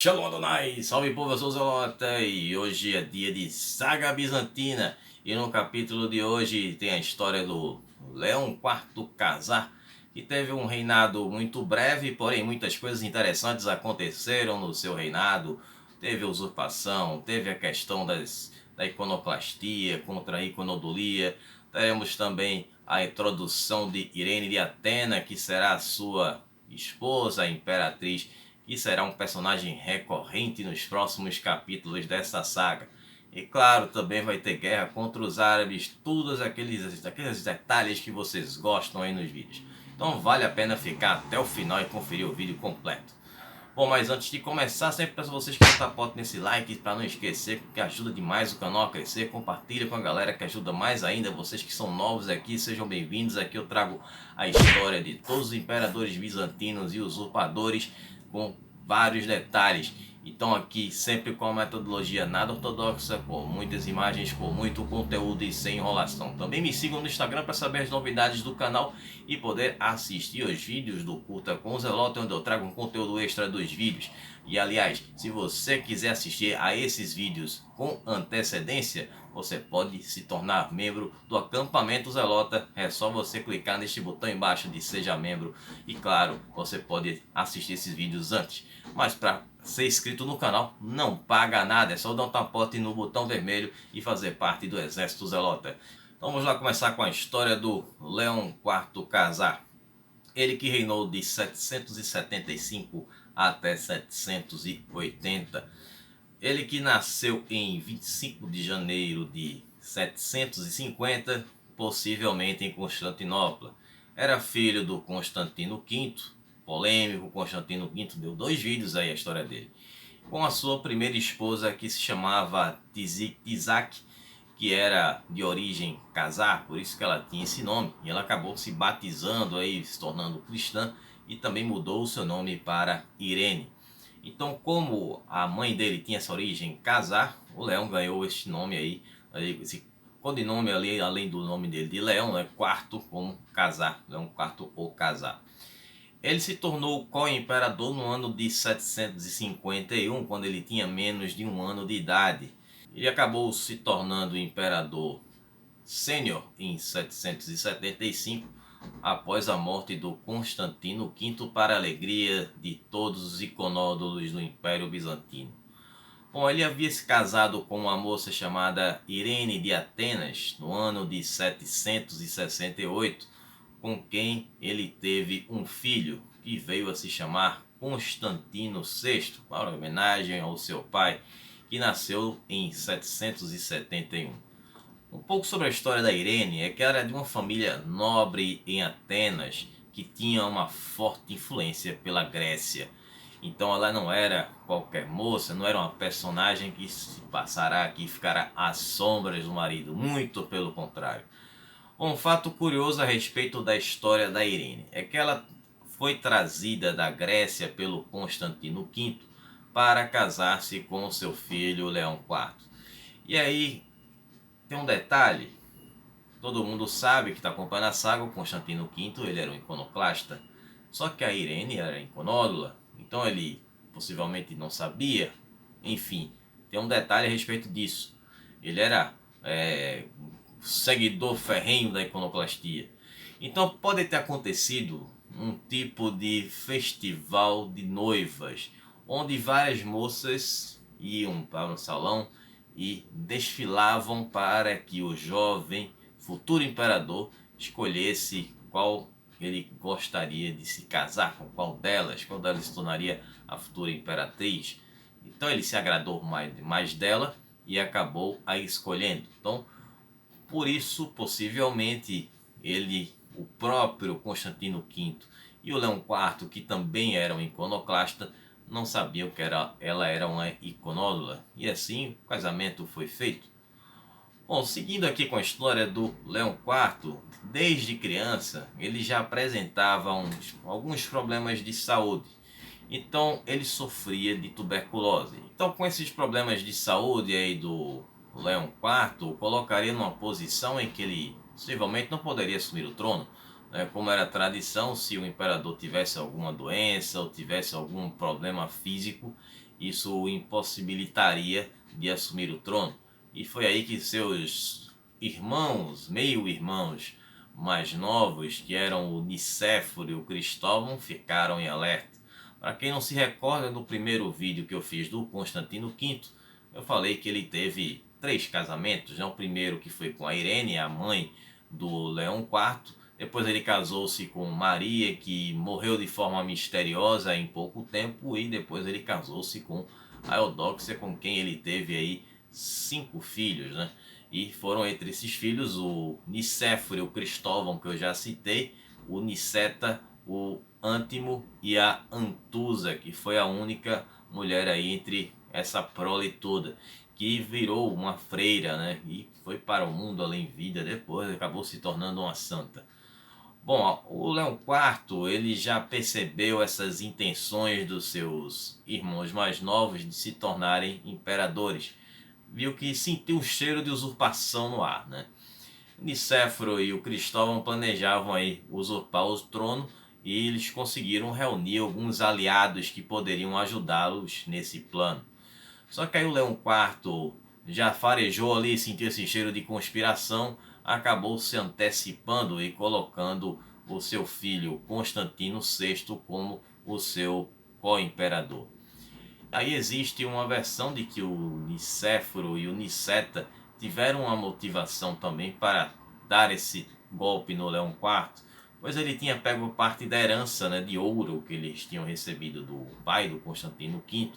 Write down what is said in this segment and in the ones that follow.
Shalom Adonai, salve povo, eu sou o Zelota e hoje é dia de Saga Bizantina. E no capítulo de hoje tem a história do Leão IV Khazar, que teve um reinado muito breve, porém muitas coisas interessantes aconteceram no seu reinado. Teve usurpação, teve a questão da iconoclastia contra a iconodulia. Teremos também a introdução de Irene de Atena, que será a sua esposa, a imperatriz, e será um personagem recorrente nos próximos capítulos dessa saga. E claro, também vai ter guerra contra os árabes, todos aqueles detalhes que vocês gostam aí nos vídeos. Então vale a pena ficar até o final e conferir o vídeo completo. Bom, mas antes de começar, sempre peço a vocês que tapotem nesse like para não esquecer, que ajuda demais o canal a crescer. Compartilha com a galera que ajuda mais ainda. Vocês que são novos aqui, sejam bem-vindos. Aqui eu trago a história de todos os imperadores bizantinos e usurpadores com vários detalhes. Então aqui sempre com a metodologia nada ortodoxa, com muitas imagens, com muito conteúdo e sem enrolação. Também me sigam no Instagram para saber as novidades do canal e poder assistir os vídeos do Curta com o Zelota, onde eu trago um conteúdo extra dos vídeos. E aliás, se você quiser assistir a esses vídeos com antecedência, você pode se tornar membro do Acampamento Zelota. É só você clicar neste botão embaixo de Seja Membro e claro, você pode assistir esses vídeos antes. Mas para ser inscrito no canal não paga nada, é só dar um tapote no botão vermelho e fazer parte do Exército Zelota. Então vamos lá começar com a história do Leão IV Khazar. Ele que reinou de 775 até 780. Ele que nasceu em 25 de janeiro de 750, possivelmente em Constantinopla. Era filho do Constantino V, polêmico. Constantino V deu 2 vídeos aí a história dele, com a sua primeira esposa, que se chamava Tizak, que era de origem Khazar, por isso que ela tinha esse nome, e ela acabou se batizando aí, se tornando cristã, e também mudou o seu nome para Irene. Então, como a mãe dele tinha essa origem Khazar, o Leão ganhou este nome aí, esse codinome ali, além do nome dele de Leão, né, quarto como Khazar, Leão IV ou Khazar. Ele se tornou co-imperador no ano de 751, quando ele tinha menos de 1 ano de idade. Ele acabou se tornando imperador sênior em 775, após a morte do Constantino V, para a alegria de todos os iconódulos do Império Bizantino. Bom, ele havia se casado com uma moça chamada Irene de Atenas no ano de 768, com quem ele teve um filho que veio a se chamar Constantino VI, para homenagem ao seu pai, que nasceu em 771. Um pouco sobre a história da Irene é que ela era de uma família nobre em Atenas, que tinha uma forte influência pela Grécia. Então ela não era qualquer moça, não era uma personagem que se passará aqui e ficará às sombras do marido, muito pelo contrário. Um fato curioso a respeito da história da Irene é que ela foi trazida da Grécia pelo Constantino V para casar-se com seu filho Leão IV. E aí tem um detalhe, todo mundo sabe que está acompanhando a saga, o Constantino V ele era um iconoclasta, só que a Irene era iconódula, então ele possivelmente não sabia. Enfim, tem um detalhe a respeito disso, ele era seguidor ferrenho da iconoclastia. Então pode ter acontecido um tipo de festival de noivas, onde várias moças iam para um salão e desfilavam para que o jovem futuro imperador escolhesse qual ele gostaria de se casar, com qual delas se tornaria a futura imperatriz. Então ele se agradou mais dela e acabou a escolhendo. Então, por isso, possivelmente, o próprio Constantino V e o Leão IV, que também era um iconoclasta, não sabiam que ela era uma iconódula. E assim o casamento foi feito. Bom, seguindo aqui com a história do Leão IV, desde criança ele já apresentava alguns problemas de saúde. Então ele sofria de tuberculose. Então, com esses problemas de saúde aí do Leão IV, colocaria numa posição em que ele possivelmente não poderia assumir o trono, né? Como era tradição, se o imperador tivesse alguma doença ou tivesse algum problema físico, isso o impossibilitaria de assumir o trono. E foi aí que seus irmãos, meio-irmãos mais novos, que eram o Nicéforo e o Cristóvão, ficaram em alerta. Para quem não se recorda, no primeiro vídeo que eu fiz do Constantino V, eu falei que ele teve 3 casamentos, né? O primeiro que foi com a Irene, a mãe do Leão IV. Depois ele casou-se com Maria, que morreu de forma misteriosa em pouco tempo. E depois ele casou-se com a Eudóxia, com quem ele teve aí 5 filhos, né? E foram entre esses filhos o Nicéforo e o Cristóvão, que eu já citei, o Niceta, o Antimo e a Antusa, que foi a única mulher aí entre essa prole toda, que virou uma freira, né? E foi para o mundo além vida, depois acabou se tornando uma santa. Bom, o Leão IV, ele já percebeu essas intenções dos seus irmãos mais novos de se tornarem imperadores. Viu que sentiu um cheiro de usurpação no ar, né? Nicéforo e o Cristóvão planejavam aí usurpar o trono e eles conseguiram reunir alguns aliados que poderiam ajudá-los nesse plano. Só que aí o Leão IV já farejou ali, sentiu esse cheiro de conspiração, acabou se antecipando e colocando o seu filho Constantino VI como o seu co-imperador. Aí existe uma versão de que o Nicéforo e o Niceta tiveram uma motivação também para dar esse golpe no Leão IV, pois ele tinha pego parte da herança, né, de ouro que eles tinham recebido do pai do Constantino V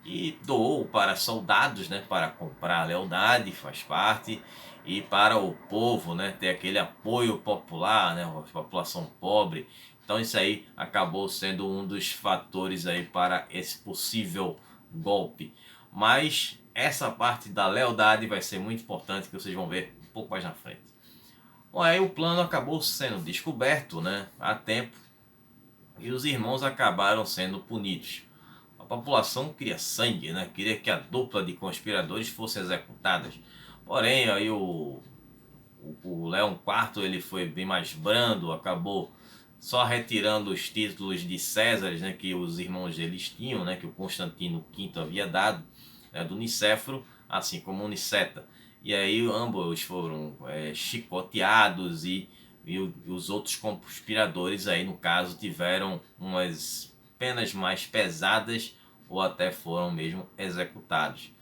e doou para soldados, né, para comprar lealdade, faz parte, e para o povo, né, ter aquele apoio popular, né, a população pobre. Então isso aí acabou sendo um dos fatores aí para esse possível golpe. Mas essa parte da lealdade vai ser muito importante, que vocês vão ver um pouco mais na frente. Bom, aí o plano acabou sendo descoberto, né, a tempo, e os irmãos acabaram sendo punidos. A população queria sangue, né? Queria que a dupla de conspiradores fosse executada. Porém, aí o Leão IV ele foi bem mais brando, acabou só retirando os títulos de Césares, né, que os irmãos deles tinham, né, que o Constantino V havia dado, né, do Nicéforo, assim como o Niceta. E aí ambos foram chicoteados e os outros conspiradores aí, no caso, tiveram umas penas mais pesadas ou até foram mesmo executados.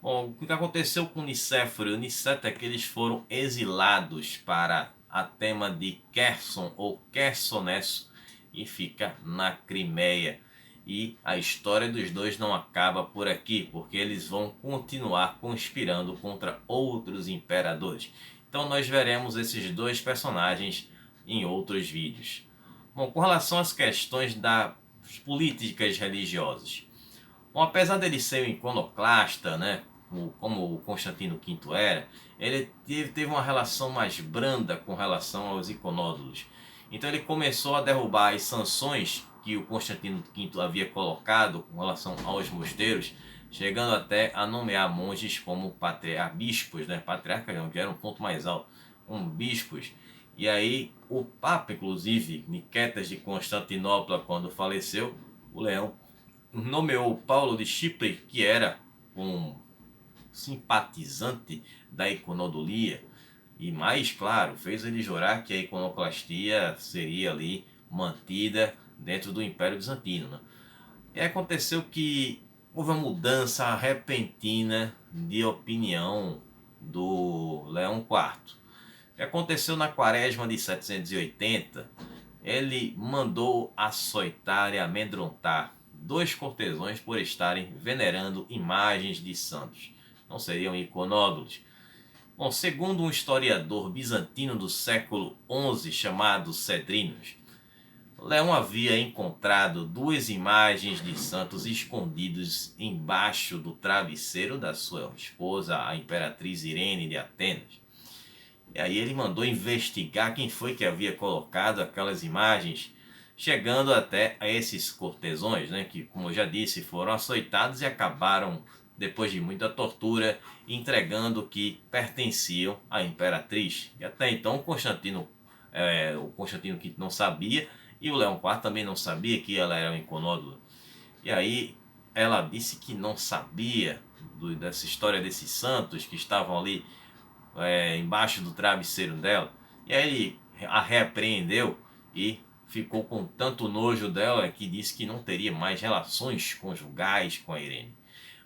Bom, o que aconteceu com Nicéforo e o Niceta é que eles foram exilados para a tema de Querson ou Quersoneso e fica na Crimeia. E a história dos dois não acaba por aqui, porque eles vão continuar conspirando contra outros imperadores. Então nós veremos esses dois personagens em outros vídeos. Bom, com relação às questões das políticas religiosas. Bom, apesar dele ser um iconoclasta, né, como o Constantino V era, ele teve uma relação mais branda com relação aos iconódulos. Então ele começou a derrubar as sanções que o Constantino V havia colocado com relação aos mosteiros, chegando até a nomear monges como bispos, né, patriarcas não, que era um ponto mais alto, bispos. E aí o Papa, inclusive, Nicetas de Constantinopla, quando faleceu, o Leão nomeou Paulo de Chipre, que era um simpatizante da iconodulia, e mais claro, fez ele jurar que a iconoclastia seria ali mantida dentro do Império Bizantino, né? E aconteceu que houve uma mudança repentina de opinião do Leão IV. O que aconteceu na quaresma de 780, ele mandou açoitar e amedrontar 2 cortesãos por estarem venerando imagens de santos. Não seriam iconódulos. Bom, segundo um historiador bizantino do século XI chamado Cedrinos, Leão havia encontrado 2 imagens de santos escondidos embaixo do travesseiro da sua esposa, a imperatriz Irene de Atenas. E aí ele mandou investigar quem foi que havia colocado aquelas imagens, chegando até a esses cortesões, né, que, como eu já disse, foram açoitados e acabaram, depois de muita tortura, entregando que pertenciam à imperatriz. E até então o Constantino V não sabia, e o Leão IV também não sabia que ela era um iconódulo. E aí ela disse que não sabia dessa história desses santos que estavam ali embaixo do travesseiro dela. E aí ele a repreendeu e ficou com tanto nojo dela que disse que não teria mais relações conjugais com a Irene.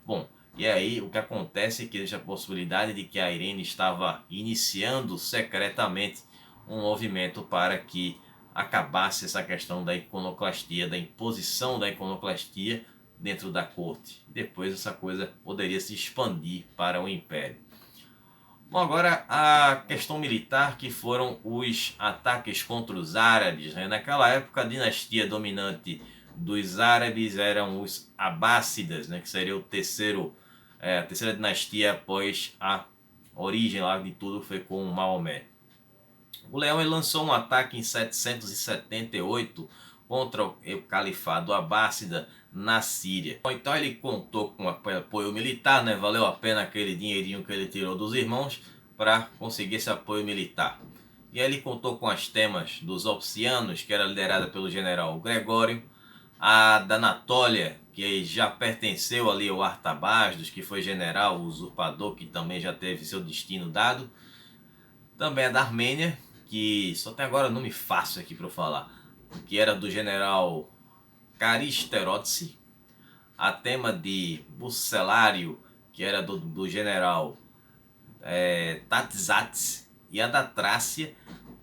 Bom, e aí o que acontece é que existe a possibilidade de que a Irene estava iniciando secretamente um movimento para que acabasse essa questão da iconoclastia, da imposição da iconoclastia dentro da corte. Depois essa coisa poderia se expandir para o império. Bom, agora a questão militar, que foram os ataques contra os árabes, né? Naquela época a dinastia dominante dos árabes eram os abássidas, né? Que seria a terceira dinastia após a origem lá de tudo, foi com Maomé. O Leão ele lançou um ataque em 778 contra o califado abássida na Síria. Então ele contou com apoio militar, né? Valeu a pena aquele dinheirinho que ele tirou dos irmãos para conseguir esse apoio militar. E aí ele contou com as temas dos Opsianos, que era liderada pelo general Gregório, a da Anatólia, que já pertenceu ali ao Artabasdos, que foi general usurpador, que também já teve seu destino dado. Também a da Armênia, que só tem agora nome fácil aqui para eu falar, que era do general Caristeródice. A tema de Bucelário, que era do general Tatizats. E a da Trácia,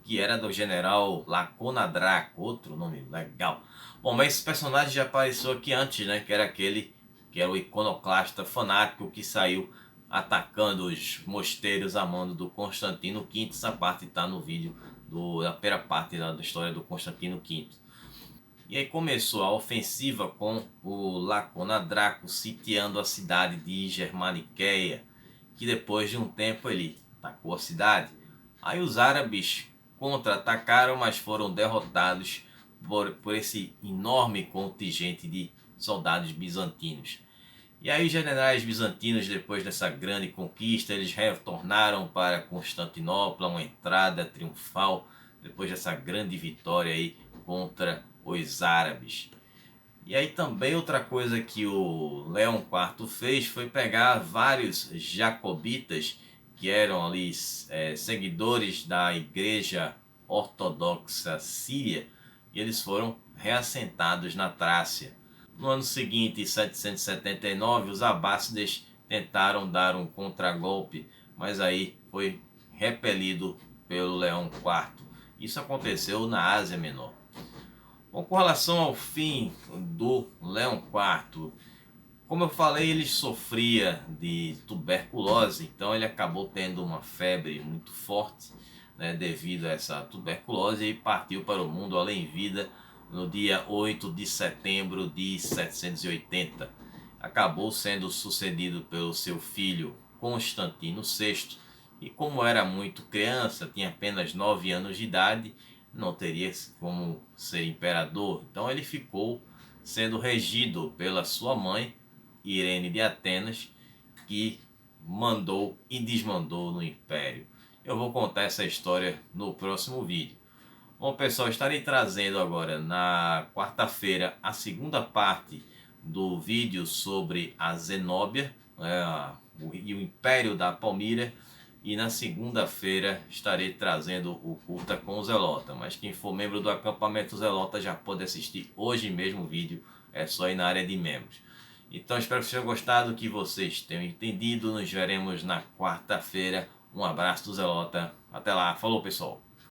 que era do general Laconadraco, outro nome legal. Bom, mas esse personagem já apareceu aqui antes, né? Que era aquele que era o iconoclasta fanático que saiu atacando os mosteiros a mando do Constantino V. Essa parte está no vídeo da primeira parte da história do Constantino V. E aí começou a ofensiva com o Laconadraco sitiando a cidade de Germaniqueia, que depois de um tempo ele atacou a cidade. Aí os árabes contra-atacaram, mas foram derrotados por esse enorme contingente de soldados bizantinos. E aí os generais bizantinos, depois dessa grande conquista, eles retornaram para Constantinopla, uma entrada triunfal, depois dessa grande vitória aí contra os árabes. E aí também outra coisa que o Leão IV fez foi pegar vários jacobitas que eram ali seguidores da igreja ortodoxa síria, e eles foram reassentados na Trácia. No ano seguinte, em 779, os abássides tentaram dar um contragolpe, mas aí foi repelido pelo Leão IV. Isso aconteceu na Ásia Menor. Bom, com relação ao fim do Leão IV, como eu falei, ele sofria de tuberculose, então ele acabou tendo uma febre muito forte, né, devido a essa tuberculose, e partiu para o mundo além-vida no dia 8 de setembro de 780. Acabou sendo sucedido pelo seu filho Constantino VI, e como era muito criança, tinha apenas 9 anos de idade, não teria como ser imperador, então ele ficou sendo regido pela sua mãe, Irene de Atenas, que mandou e desmandou no império. Eu vou contar essa história no próximo vídeo. Bom, pessoal, estarei trazendo agora na quarta-feira a segunda parte do vídeo sobre a Zenóbia, e o Império da Palmíria. E na segunda-feira estarei trazendo o Curta com o Zelota. Mas quem for membro do acampamento Zelota já pode assistir hoje mesmo o vídeo. É só ir na área de membros. Então espero que vocês tenham gostado, que vocês tenham entendido. Nos veremos na quarta-feira. Um abraço do Zelota. Até lá. Falou, pessoal.